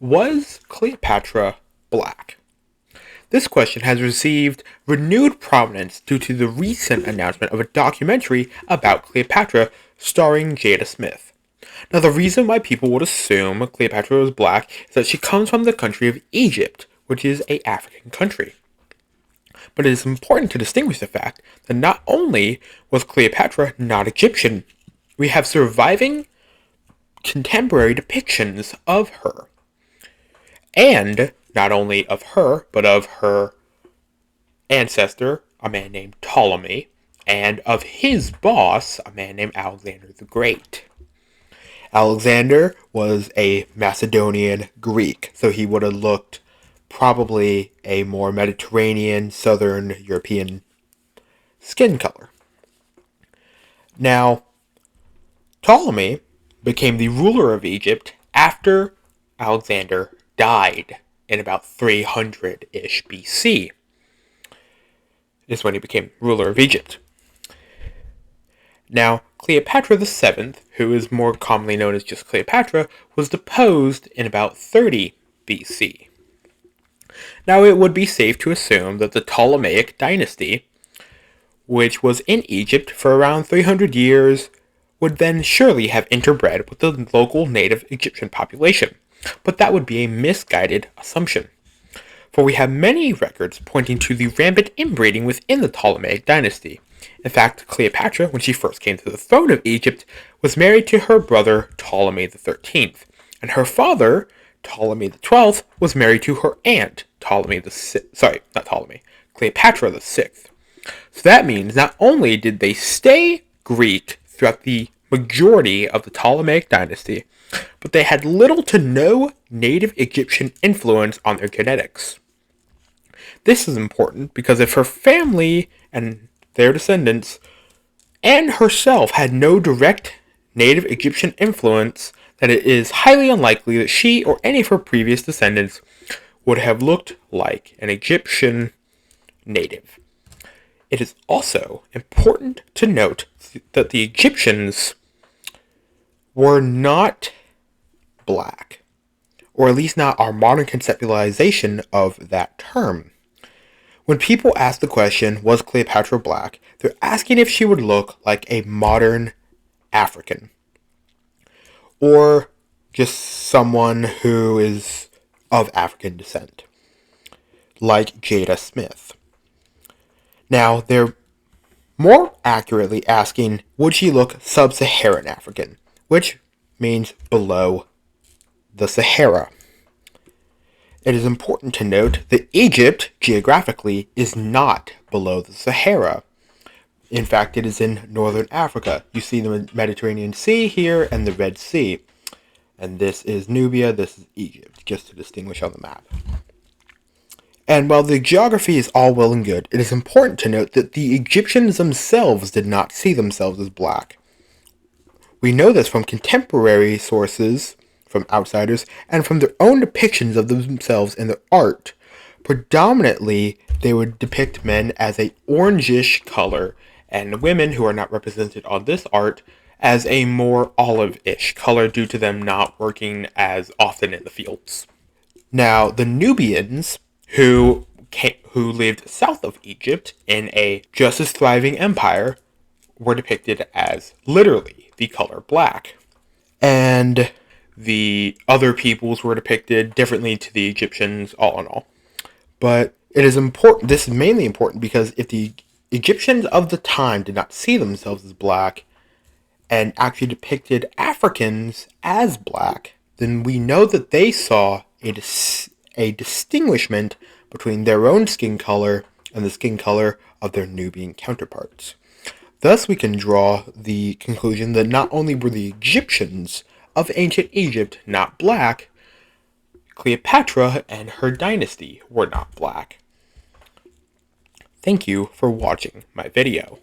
Was Cleopatra black? This question has received renewed prominence due to the recent announcement of a documentary about Cleopatra starring Jada Smith. Now, the reason why people would assume Cleopatra was black is that she comes from the country of Egypt, which is an African country. But it is important to distinguish the fact that not only was Cleopatra not Egyptian, we have surviving contemporary depictions of her. And not only of her, but of her ancestor, a man named Ptolemy, and of his boss, a man named Alexander the Great. Alexander was a Macedonian Greek, so he would have looked probably a more Mediterranean, Southern European skin color. Now, Ptolemy became the ruler of Egypt after Alexander died in about 300-ish BC. Is when he became ruler of Egypt. Now, Cleopatra VII, who is more commonly known as just Cleopatra, was deposed in about 30 BC. Now, it would be safe to assume that the Ptolemaic dynasty, which was in Egypt for around 300 years, would then surely have interbred with the local native Egyptian population. But that would be a misguided assumption, for we have many records pointing to the rampant inbreeding within the Ptolemaic dynasty. In fact, Cleopatra, when she first came to the throne of Egypt, was married to her brother Ptolemy XIII, and her father, Ptolemy XII, was married to her aunt, Cleopatra VI. So that means not only did they stay Greek throughout the majority of the Ptolemaic dynasty, but they had little to no native Egyptian influence on their genetics. This is important because if her family and their descendants and herself had no direct native Egyptian influence, then it is highly unlikely that she or any of her previous descendants would have looked like an Egyptian native. It is also important to note that the Egyptians were not black, or at least not our modern conceptualization of that term. When people ask the question, was Cleopatra black, they're asking if she would look like a modern African, or just someone who is of African descent, like Jada Smith. Now, they're more accurately asking, would she look sub-Saharan African, which means below the Sahara. It is important to note that Egypt, geographically, is not below the Sahara. In fact, it is in northern Africa. You see the Mediterranean Sea here and the Red Sea. And this is Nubia, this is Egypt, just to distinguish on the map. And while the geography is all well and good, it is important to note that the Egyptians themselves did not see themselves as black. We know this from contemporary sources, from outsiders, and from their own depictions of themselves in their art. Predominantly, they would depict men as a orangish color, and women who are not represented on this art as a more olive-ish color due to them not working as often in the fields. Now, the Nubians, who lived south of Egypt in a just as thriving empire, were depicted as literally the color black. And the other peoples were depicted differently to the Egyptians, all in all. But it is important, this is mainly important because if the Egyptians of the time did not see themselves as black and actually depicted Africans as black, then we know that they saw a distinguishment between their own skin color and the skin color of their Nubian counterparts. Thus, we can draw the conclusion that not only were the Egyptians of ancient Egypt not black, Cleopatra and her dynasty were not black. Thank you for watching my video.